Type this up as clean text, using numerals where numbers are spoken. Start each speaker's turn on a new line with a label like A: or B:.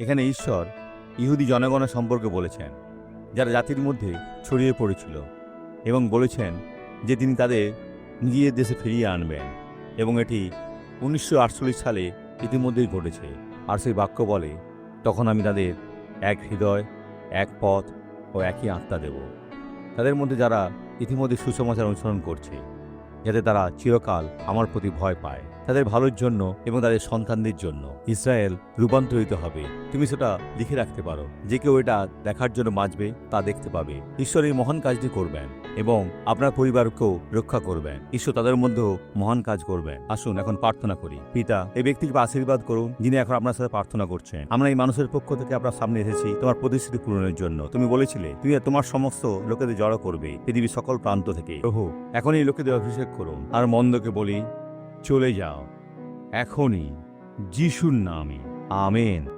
A: এখানে ঈশ্বর ইহুদি জনগণের সম্পর্কে বলেছেন, যারা জাতির মধ্যে ছড়িয়ে পড়েছিল, এবং বলেছেন যে তিনি তাদের নিজের দেশে ফিরিয়ে আনবেন। এবং এটি 1948 সালে ইতিমধ্যেই ঘটেছে। আর সেই বাক্য বলে, তখন আমি তাদের এক হৃদয়, এক পথ ও একই আত্মা দেব। তাদের মধ্যে যারা ইতিমধ্যে সুসমাচার অনুসরণ করছে, যাতে তারা চিরকাল আমার প্রতি ভয় পায়, তাদের ভালোর জন্য এবং তাদের সন্তানদের জন্য ইসরায়েল রূপান্তরিত হবে। তুমি সেটা লিখে রাখতে পারো। যে কেউ এটা দেখার জন্য বাঁচবে, তা দেখতে পাবে। ঈশ্বর এই মহান কাজটি করবেন এবং আপনার পরিবারকেও রক্ষা করবেন। ঈশ্বর তাদের মধ্যেও মহান কাজ করবেন। আসুন এখন প্রার্থনা করি। পিতা, এই ব্যক্তিকে আশীর্বাদ করুন যিনি এখন আপনার সাথে প্রার্থনা করছেন। আমরা এই মানুষের পক্ষ থেকে আপনার সামনে এসেছি তোমার প্রতিশ্রুতি পূরণের জন্য। তুমি বলেছিলে তুমি তোমার সমস্ত লোকেদের জড়ো করবে পৃথিবীর সকল প্রান্ত থেকে। প্রভু, এখন এই লোকেদের অভিষেক করুন। আর মন্দকে বলি, চলে যাও এখনই, যিশুর নামে, আমেন।